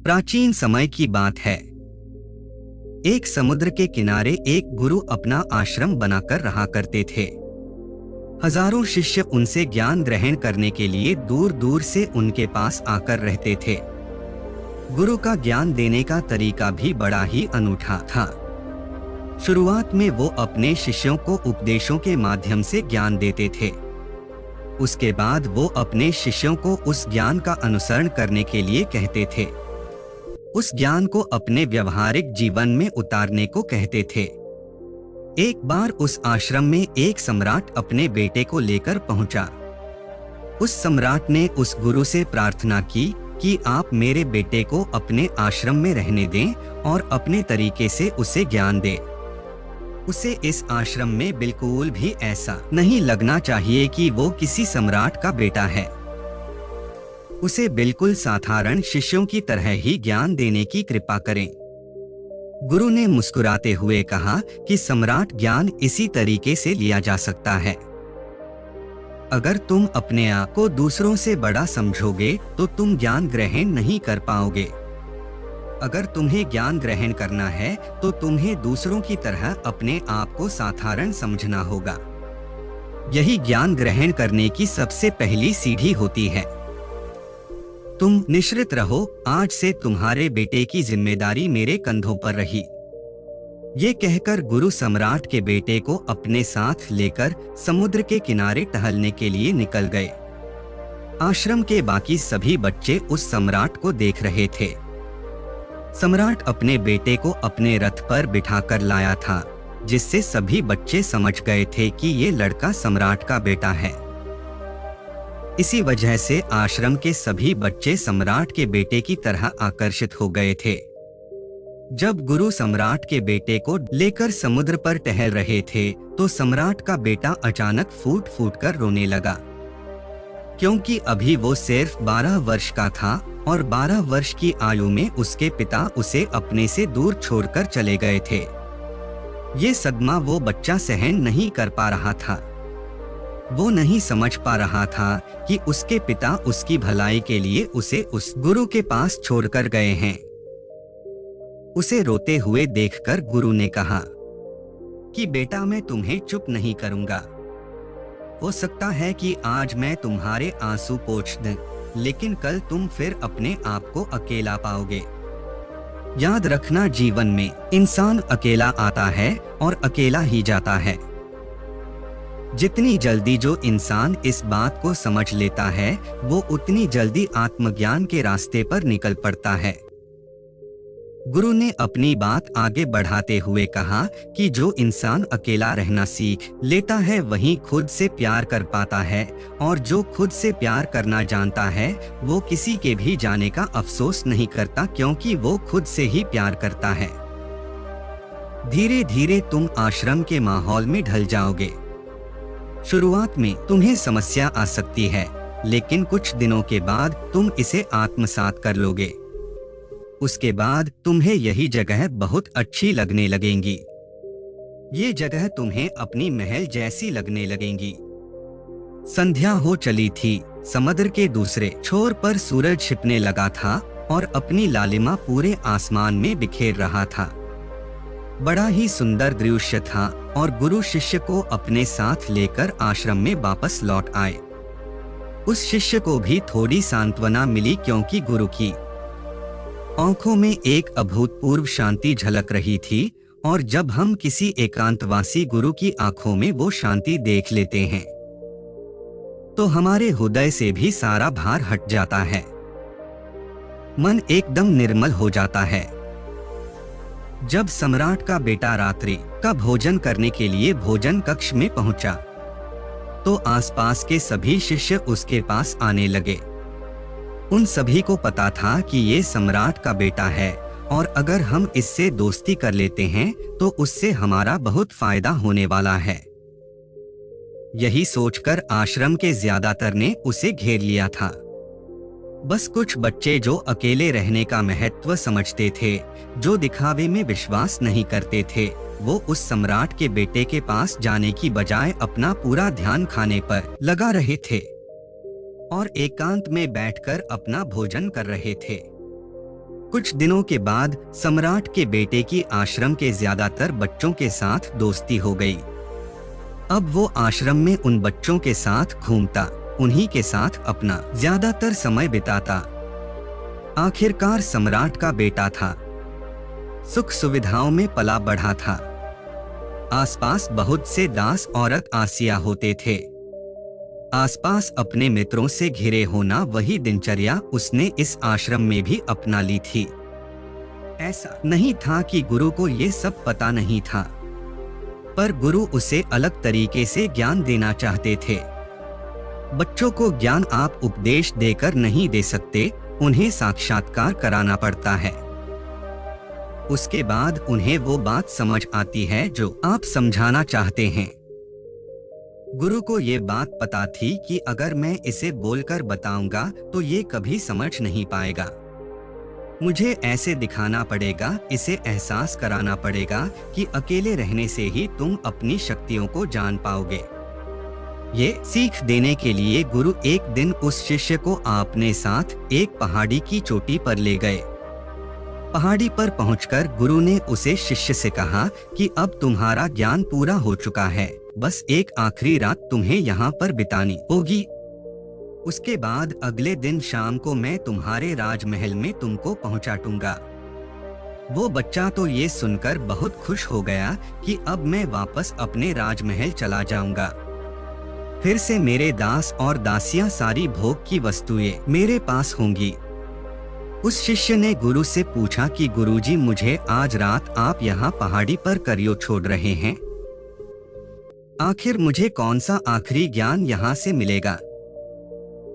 प्राचीन समय की बात है। एक समुद्र के किनारे एक गुरु अपना आश्रम बनाकर रहा करते थे। हजारों शिष्य उनसे ज्ञान ग्रहण करने के लिए दूर दूर से उनके पास आकर रहते थे। गुरु का ज्ञान देने का तरीका भी बड़ा ही अनूठा था। शुरुआत में वो अपने शिष्यों को उपदेशों के माध्यम से ज्ञान देते थे। उसके बाद वो अपने शिष्यों को उस ज्ञान का अनुसरण करने के लिए कहते थे। उस ज्ञान को अपने व्यवहारिक जीवन में उतारने को कहते थे। एक बार उस आश्रम में एक सम्राट अपने बेटे को लेकर पहुंचा। उस सम्राट ने उस गुरु से प्रार्थना की कि आप मेरे बेटे को अपने आश्रम में रहने दें और अपने तरीके से उसे ज्ञान दें। उसे इस आश्रम में बिल्कुल भी ऐसा नहीं लगना चाहिए कि वो किसी सम्राट का बेटा है। उसे बिल्कुल साधारण शिष्यों की तरह ही ज्ञान देने की कृपा करें। गुरु ने मुस्कुराते हुए कहा कि सम्राट ज्ञान इसी तरीके से लिया जा सकता है। अगर तुम अपने आप को दूसरों से बड़ा समझोगे तो तुम ज्ञान ग्रहण नहीं कर पाओगे। अगर तुम्हें ज्ञान ग्रहण करना है तो तुम्हें दूसरों की तरह अपने आप को साधारण समझना होगा। यही ज्ञान ग्रहण करने की सबसे पहली सीढ़ी होती है। तुम निश्चित रहो, आज से तुम्हारे बेटे की जिम्मेदारी मेरे कंधों पर रही। ये कहकर गुरु सम्राट के बेटे को अपने साथ लेकर समुद्र के किनारे टहलने के लिए निकल गए। आश्रम के बाकी सभी बच्चे उस सम्राट को देख रहे थे। सम्राट अपने बेटे को अपने रथ पर बिठाकर लाया था, जिससे सभी बच्चे समझ गए थे कि ये लड़का सम्राट का बेटा है। इसी वजह से आश्रम के सभी बच्चे सम्राट के बेटे की तरह आकर्षित हो गए थे। जब गुरु सम्राट के बेटे को लेकर समुद्र पर टहल रहे थे तो सम्राट का बेटा अचानक फूट फूट कर रोने लगा, क्योंकि अभी वो सिर्फ 12 वर्ष का था और 12 वर्ष की आयु में उसके पिता उसे अपने से दूर छोड़कर चले गए थे। ये सदमा वो बच्चा सहन नहीं कर पा रहा था। वो नहीं समझ पा रहा था कि उसके पिता उसकी भलाई के लिए उसे उस गुरु के पास छोड़कर गए हैं। उसे रोते हुए देखकर गुरु ने कहा कि बेटा, मैं तुम्हें चुप नहीं करूंगा। हो सकता है कि आज मैं तुम्हारे आंसू पोंछ दूं, लेकिन कल तुम फिर अपने आप को अकेला पाओगे। याद रखना, जीवन में इंसान अकेला आता है और अकेला ही जाता है। जितनी जल्दी जो इंसान इस बात को समझ लेता है, वो उतनी जल्दी आत्मज्ञान के रास्ते पर निकल पड़ता है। गुरु ने अपनी बात आगे बढ़ाते हुए कहा कि जो इंसान अकेला रहना सीख लेता है वही खुद से प्यार कर पाता है, और जो खुद से प्यार करना जानता है वो किसी के भी जाने का अफसोस नहीं करता, क्योंकि वो खुद से ही प्यार करता है। धीरे धीरे तुम आश्रम के माहौल में ढल जाओगे। शुरुआत में तुम्हें समस्या आ सकती है, लेकिन कुछ दिनों के बाद तुम इसे आत्मसात कर लोगे। उसके बाद तुम्हें यही जगह बहुत अच्छी लगने लगेंगी। ये जगह तुम्हें अपनी महल जैसी लगने लगेंगी। संध्या हो चली थी। समुद्र के दूसरे छोर पर सूरज छिपने लगा था और अपनी लालिमा पूरे आसमान में बिखेर रहा था। बड़ा ही सुंदर दृश्य था और गुरु शिष्य को अपने साथ लेकर आश्रम में वापस लौट आए। उस शिष्य को भी थोड़ी सांत्वना मिली, क्योंकि गुरु की आंखों में एक अभूतपूर्व शांति झलक रही थी, और जब हम किसी एकांतवासी गुरु की आंखों में वो शांति देख लेते हैं तो हमारे हृदय से भी सारा भार हट जाता है। मन एकदम निर्मल हो जाता है। जब सम्राट का बेटा रात्रि का भोजन करने के लिए भोजन कक्ष में पहुंचा तो आसपास के सभी शिष्य उसके पास आने लगे। उन सभी को पता था कि ये सम्राट का बेटा है, और अगर हम इससे दोस्ती कर लेते हैं तो उससे हमारा बहुत फायदा होने वाला है। यही सोचकर आश्रम के ज्यादातर ने उसे घेर लिया था। बस कुछ बच्चे जो अकेले रहने का महत्व समझते थे, जो दिखावे में विश्वास नहीं करते थे, वो उस सम्राट के बेटे के पास जाने की बजाय अपना पूरा ध्यान खाने पर लगा रहे थे और एकांत में बैठकर अपना भोजन कर रहे थे। कुछ दिनों के बाद सम्राट के बेटे की आश्रम के ज्यादातर बच्चों के साथ दोस्ती हो गई। अब वो आश्रम में उन बच्चों के साथ घूमता, उन्हीं के साथ अपना ज्यादातर समय बिताता। आखिरकार सम्राट का बेटा था, सुख सुविधाओं में पला बढ़ा था। आसपास बहुत से दास औरत आसिया होते थे। आसपास अपने मित्रों से घिरे होना वही दिनचर्या उसने इस आश्रम में भी अपना ली थी। ऐसा नहीं था कि गुरु को ये सब पता नहीं था, पर गुरु उसे अलग तरीके से ज्ञान देना चाहते थे। बच्चों को ज्ञान आप उपदेश देकर नहीं दे सकते, उन्हें साक्षात्कार कराना पड़ता है। उसके बाद उन्हें वो बात समझ आती है जो आप समझाना चाहते हैं। गुरु को ये बात पता थी कि अगर मैं इसे बोलकर बताऊंगा तो ये कभी समझ नहीं पाएगा। मुझे ऐसे दिखाना पड़ेगा, इसे एहसास कराना पड़ेगा कि अकेले रहने से ही तुम अपनी शक्तियों को जान पाओगे। ये सीख देने के लिए गुरु एक दिन उस शिष्य को अपने साथ एक पहाड़ी की चोटी पर ले गए। पहाड़ी पर पहुंचकर गुरु ने उसे शिष्य से कहा कि अब तुम्हारा ज्ञान पूरा हो चुका है, बस एक आखिरी रात तुम्हें यहाँ पर बितानी होगी। उसके बाद अगले दिन शाम को मैं तुम्हारे राजमहल में तुमको पहुंचा दूंगा। वो बच्चा तो ये सुनकर बहुत खुश हो गया कि अब मैं वापस अपने राजमहल चला जाऊंगा। फिर से मेरे दास और दासियां सारी भोग की वस्तुएं मेरे पास होंगी। उस शिष्य ने गुरु से पूछा कि गुरुजी, मुझे आज रात आप यहाँ पहाड़ी पर क्यों छोड़ रहे हैं? आखिर मुझे कौन सा आखिरी ज्ञान यहाँ से मिलेगा?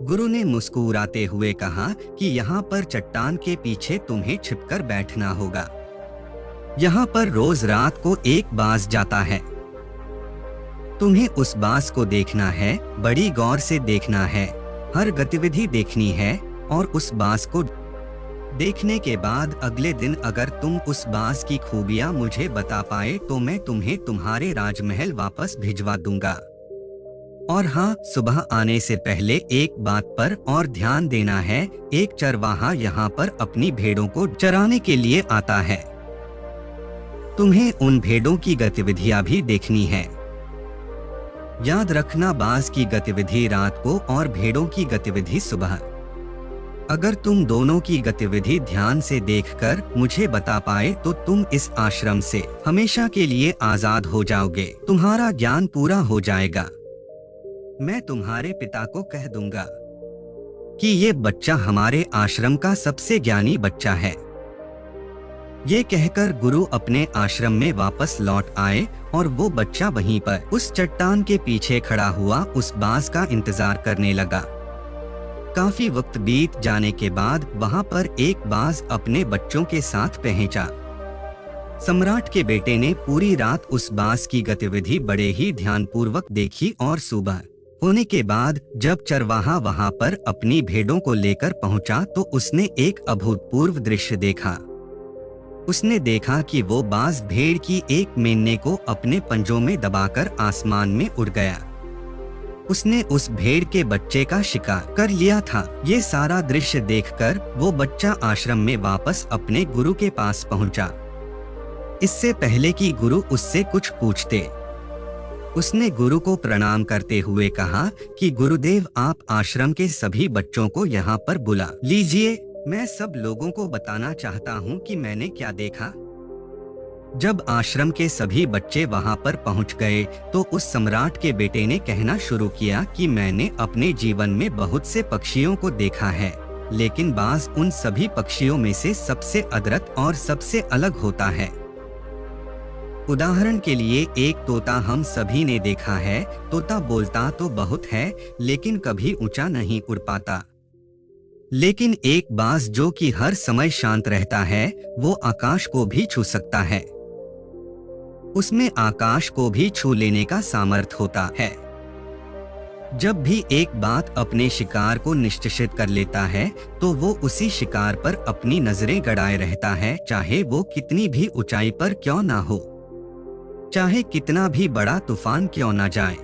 गुरु ने मुस्कुराते हुए कहा कि यहाँ पर चट्टान के पीछे तुम्हें छिपकर बैठना होगा। यहाँ पर रोज रात को एक बाज जाता है। तुम्हें उस बाज को देखना है, बड़ी गौर से देखना है, हर गतिविधि देखनी है, और उस बाज को देखने के बाद अगले दिन अगर तुम उस बाज की खूबियां मुझे बता पाए तो मैं तुम्हें तुम्हारे राजमहल वापस भिजवा दूंगा। और हाँ, सुबह आने से पहले एक बात पर और ध्यान देना है, एक चरवाहा यहाँ पर अपनी भेड़ों को चराने के लिए आता है। तुम्हें उन भेड़ों की गतिविधियां भी देखनी है। याद रखना, बाज की गतिविधि रात को और भेड़ों की गतिविधि सुबह। अगर तुम दोनों की गतिविधि ध्यान से देखकर मुझे बता पाए तो तुम इस आश्रम से हमेशा के लिए आजाद हो जाओगे, तुम्हारा ज्ञान पूरा हो जाएगा। मैं तुम्हारे पिता को कह दूंगा कि ये बच्चा हमारे आश्रम का सबसे ज्ञानी बच्चा है। ये कहकर गुरु अपने आश्रम में वापस लौट आए और वो बच्चा वहीं पर उस चट्टान के पीछे खड़ा हुआ उस बाज का इंतजार करने लगा। काफी वक्त बीत जाने के बाद वहां पर एक बाज अपने बच्चों के साथ पहुंचा। सम्राट के बेटे ने पूरी रात उस बाज की गतिविधि बड़े ही ध्यानपूर्वक देखी और सुबह होने के बाद जब चरवाहा वहां पर अपनी भेड़ों को लेकर पहुंचा तो उसने एक अभूतपूर्व दृश्य देखा। उसने देखा कि वो बाज भेड़ की एक मेमने को अपने पंजों में दबाकर आसमान में उड़ गया। उसने उस भेड़ के बच्चे का शिकार कर लिया था। ये सारा दृश्य देखकर वो बच्चा आश्रम में वापस अपने गुरु के पास पहुंचा। इससे पहले कि गुरु उससे कुछ पूछते, उसने गुरु को प्रणाम करते हुए कहा कि गुरुदेव, आप आश्रम के सभी बच्चों को यहाँ पर बुला लीजिए। मैं सब लोगों को बताना चाहता हूँ कि मैंने क्या देखा। जब आश्रम के सभी बच्चे वहां पर पहुंच गए तो उस सम्राट के बेटे ने कहना शुरू किया कि मैंने अपने जीवन में बहुत से पक्षियों को देखा है, लेकिन बाज उन सभी पक्षियों में से सबसे अद्भुत और सबसे अलग होता है। उदाहरण के लिए एक तोता हम सभी ने देखा है। तोता बोलता तो बहुत है लेकिन कभी ऊंचा नहीं उड़ पाता। लेकिन एक बाज जो कि हर समय शांत रहता है, वो आकाश को भी छू सकता है। उसमें आकाश को भी छू लेने का सामर्थ्य होता है। जब भी एक बात अपने शिकार को निश्चित कर लेता है तो वो उसी शिकार पर अपनी नजरें गड़ाए रहता है, चाहे वो कितनी भी ऊंचाई पर क्यों ना हो, चाहे कितना भी बड़ा तूफान क्यों ना जाए,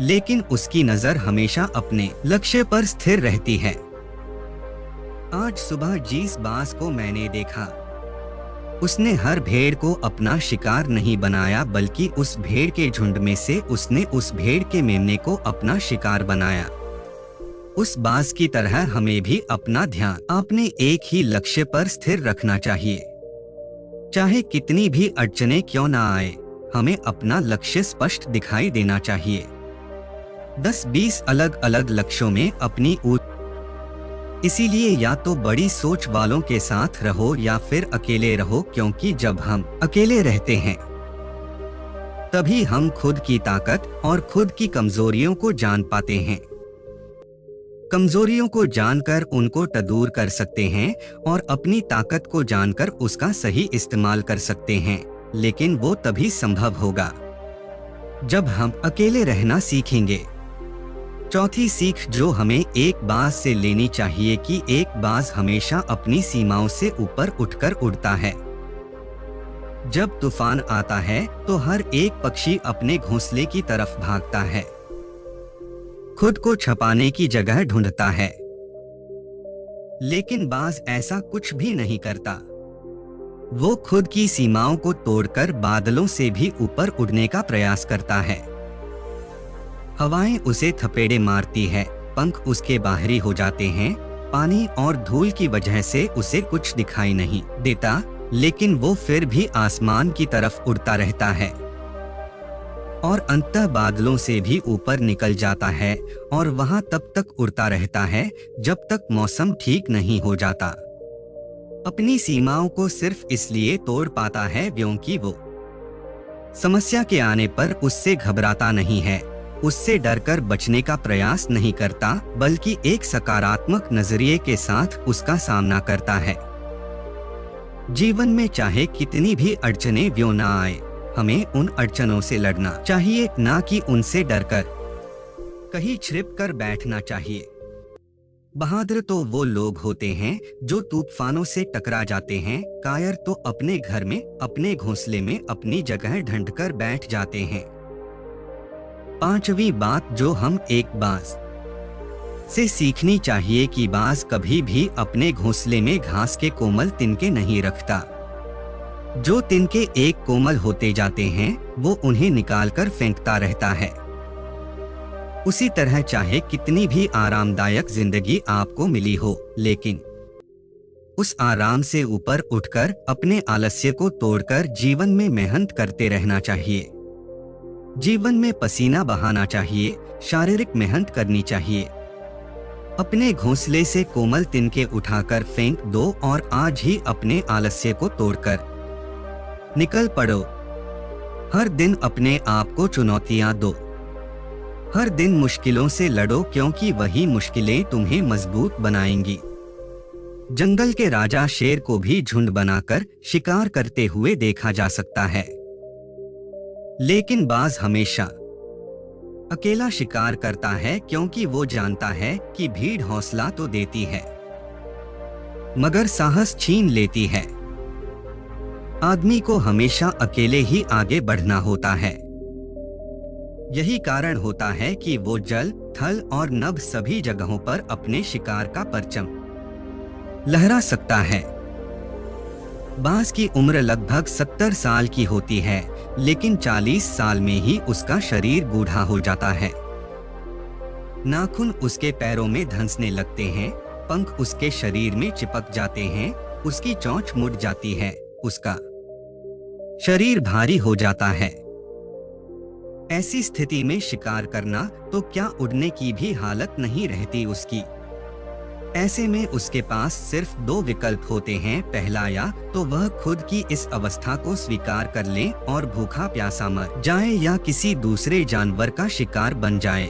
लेकिन उसकी नजर हमेशा अपने लक्ष्य पर स्थिर रहती है। आज सुबह जिस बाज को मैंने देखा, उसने हर भेड़ को अपना शिकार नहीं बनाया, बल्कि उस भेड़ के झुंड में से उसने उस भेड़ के मेमने को अपना शिकार बनाया। उस बाज की तरह हमें भी अपना ध्यान अपने एक ही लक्ष्य पर स्थिर रखना चाहिए। चाहे कितनी भी अड़चनें क्यों ना आए, हमें अपना लक्ष्य स्पष्ट दिखाई देना चाहिए। 10-20 अलग अलग लक्ष्यों में अपनी इसीलिए या तो बड़ी सोच वालों के साथ रहो या फिर अकेले रहो, क्योंकि जब हम अकेले रहते हैं तभी हम खुद की ताकत और खुद की कमजोरियों को जान पाते हैं। कमजोरियों को जानकर उनको दूर कर सकते हैं और अपनी ताकत को जानकर उसका सही इस्तेमाल कर सकते हैं, लेकिन वो तभी संभव होगा जब हम अकेले रहना सीखेंगे। चौथी सीख जो हमें एक बाज से लेनी चाहिए कि एक बाज हमेशा अपनी सीमाओं से ऊपर उठकर उड़ता है। जब तूफान आता है तो हर एक पक्षी अपने घोंसले की तरफ भागता है, खुद को छुपाने की जगह ढूंढता है। लेकिन बाज ऐसा कुछ भी नहीं करता। वो खुद की सीमाओं को तोड़कर बादलों से भी ऊपर उड़ने का प्रयास करता है। हवाएं उसे थपेड़े मारती है, पंख उसके बाहरी हो जाते हैं, पानी और धूल की वजह से उसे कुछ दिखाई नहीं देता, लेकिन वो फिर भी आसमान की तरफ उड़ता रहता है और अंततः बादलों से भी ऊपर निकल जाता है और वहां तब तक उड़ता रहता है जब तक मौसम ठीक नहीं हो जाता। अपनी सीमाओं को सिर्फ इसलिए तोड़ पाता है क्योंकि वो समस्या के आने पर उससे घबराता नहीं है, उससे डरकर बचने का प्रयास नहीं करता, बल्कि एक सकारात्मक नजरिए के साथ उसका सामना करता है। जीवन में चाहे कितनी भी अड़चनें क्यों ना आए, हमें उन अड़चनों से लड़ना चाहिए, ना कि उनसे डरकर कहीं छिप कर बैठना चाहिए। बहादुर तो वो लोग होते हैं जो तूफानों से टकरा जाते हैं, कायर तो अपने घर में अपने घोंसले में अपनी जगह ढूंढकर बैठ जाते हैं। पांचवी बात जो हम एक बाज से सीखनी चाहिए कि बाज कभी भी अपने घोंसले में घास के कोमल तिनके नहीं रखता। जो तिनके एक कोमल होते जाते हैं वो उन्हें निकालकर फेंकता रहता है। उसी तरह चाहे कितनी भी आरामदायक जिंदगी आपको मिली हो, लेकिन उस आराम से ऊपर उठकर अपने आलस्य को तोड़कर जीवन में मेहनत करते रहना चाहिए। जीवन में पसीना बहाना चाहिए, शारीरिक मेहनत करनी चाहिए। अपने घोंसले से कोमल तिनके उठाकर फेंक दो और आज ही अपने आलस्य को तोड़कर निकल पड़ो। हर दिन अपने आप को चुनौतियां दो, हर दिन मुश्किलों से लड़ो, क्योंकि वही मुश्किलें तुम्हें मजबूत बनाएंगी। जंगल के राजा शेर को भी झुंड बनाकर शिकार करते हुए देखा जा सकता है, लेकिन बाज हमेशा अकेला शिकार करता है, क्योंकि वो जानता है कि भीड़ हौसला तो देती है मगर साहस छीन लेती है। आदमी को हमेशा अकेले ही आगे बढ़ना होता है। यही कारण होता है कि वो जल, थल और नभ सभी जगहों पर अपने शिकार का परचम लहरा सकता है। बाज की उम्र लगभग 70 साल की होती है, लेकिन 40 साल में ही उसका शरीर बूढ़ा हो जाता है। नाखून उसके पैरों में धंसने लगते हैं, पंख उसके शरीर में चिपक जाते हैं, उसकी चोंच मुड़ जाती है, उसका शरीर भारी हो जाता है। ऐसी स्थिति में शिकार करना तो क्या उड़ने की भी हालत नहीं रहती उसकी। ऐसे में उसके पास सिर्फ 2 विकल्प होते हैं। पहला, या तो वह खुद की इस अवस्था को स्वीकार कर ले और भूखा प्यासा मर जाए या किसी दूसरे जानवर का शिकार बन जाए,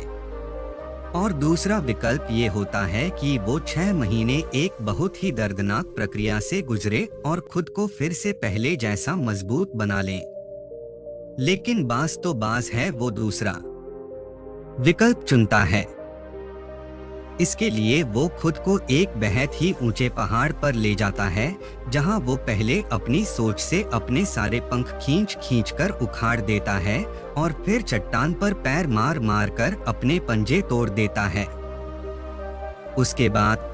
और दूसरा विकल्प ये होता है कि वो 6 महीने एक बहुत ही दर्दनाक प्रक्रिया से गुजरे और खुद को फिर से पहले जैसा मजबूत बना ले। लेकिन बाज तो बाज है, वो दूसरा विकल्प चुनता है। इसके लिए वो खुद को एक बेहद ही ऊंचे पहाड़ पर ले जाता है, जहां वो पहले अपनी सोच से अपने सारे पंख खींच कर उखाड़ देता है और फिर चट्टान पर पैर मार मार कर अपने पंजे तोड़ देता है। उसके बाद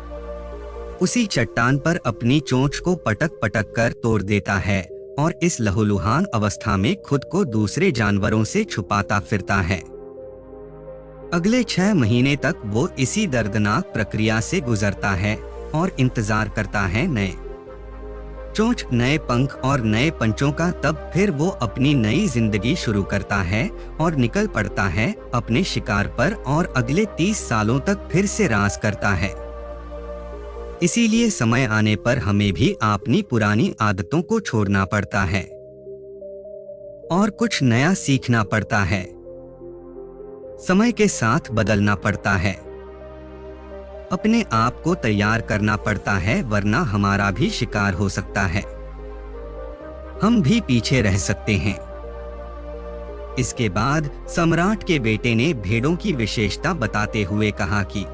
उसी चट्टान पर अपनी चोंच को पटक पटक कर तोड़ देता है और इस लहूलुहान अवस्था में खुद को दूसरे जानवरों से छुपाता फिरता है। अगले 6 महीने तक वो इसी दर्दनाक प्रक्रिया से गुजरता है और इंतजार करता है नए चोंच, नए पंख और नए पंचों का। तब फिर वो अपनी नई जिंदगी शुरू करता है और निकल पड़ता है अपने शिकार पर और अगले 30 सालों तक फिर से राज करता है। इसीलिए समय आने पर हमें भी अपनी पुरानी आदतों को छोड़ना पड़ता है और कुछ नया सीखना पड़ता है। समय के साथ बदलना पड़ता है, अपने आप को तैयार करना पड़ता है, वरना हमारा भी शिकार हो सकता है, हम भी पीछे रह सकते हैं। इसके बाद सम्राट के बेटे ने भेड़ों की विशेषता बताते हुए कहा कि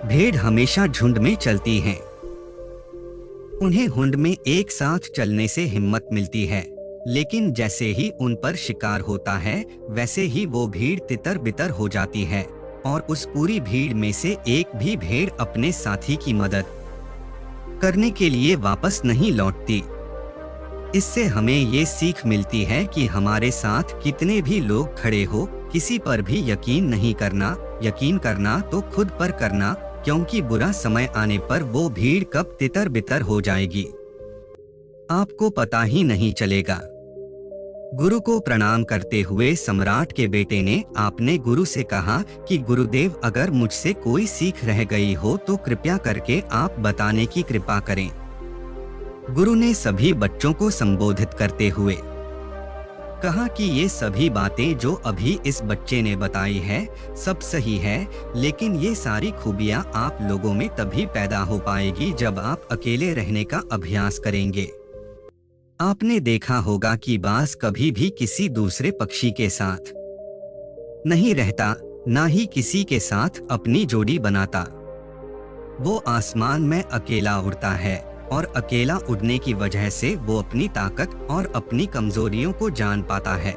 भेड़ हमेशा झुंड में चलती हैं। उन्हें झुंड में एक साथ चलने से हिम्मत मिलती है, लेकिन जैसे ही उन पर शिकार होता है वैसे ही वो भीड़ तितर बितर हो जाती है और उस पूरी भीड़ में से एक भी भेड़ अपने साथी की मदद करने के लिए वापस नहीं लौटती। इससे हमें ये सीख मिलती है कि हमारे साथ कितने भी लोग खड़े हो, किसी पर भी यकीन नहीं करना। यकीन करना तो खुद पर करना, क्योंकि बुरा समय आने पर वो भीड़ कब तितर बितर हो जाएगी आपको पता ही नहीं चलेगा। गुरु को प्रणाम करते हुए सम्राट के बेटे ने आपने गुरु से कहा कि गुरुदेव, अगर मुझसे कोई सीख रह गई हो तो कृपया करके आप बताने की कृपा करें। गुरु ने सभी बच्चों को संबोधित करते हुए कहा कि ये सभी बातें जो अभी इस बच्चे ने बताई है सब सही है, लेकिन ये सारी खूबियां आप लोगों में तभी पैदा हो पाएगी जब आप अकेले रहने का अभ्यास करेंगे। आपने देखा होगा कि बाज कभी भी किसी दूसरे पक्षी के साथ नहीं रहता, ना ही किसी के साथ अपनी जोड़ी बनाता। वो आसमान में अकेला उड़ता है और अकेला उड़ने की वजह से वो अपनी ताकत और अपनी कमजोरियों को जान पाता है।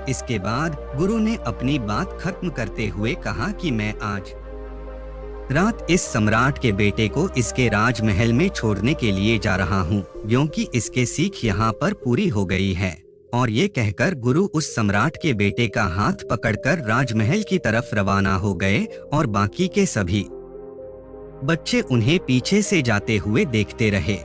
इसके बाद गुरु ने अपनी बात खत्म करते हुए कहा कि मैं आज रात इस सम्राट के बेटे को इसके राजमहल में छोड़ने के लिए जा रहा हूँ, क्योंकि इसके सीख यहाँ पर पूरी हो गई है। और ये कहकर गुरु उस सम्राट के बेटे का हाथ पकड़कर राजमहल की तरफ रवाना हो गए और बाकी के सभी बच्चे उन्हें पीछे से जाते हुए देखते रहे।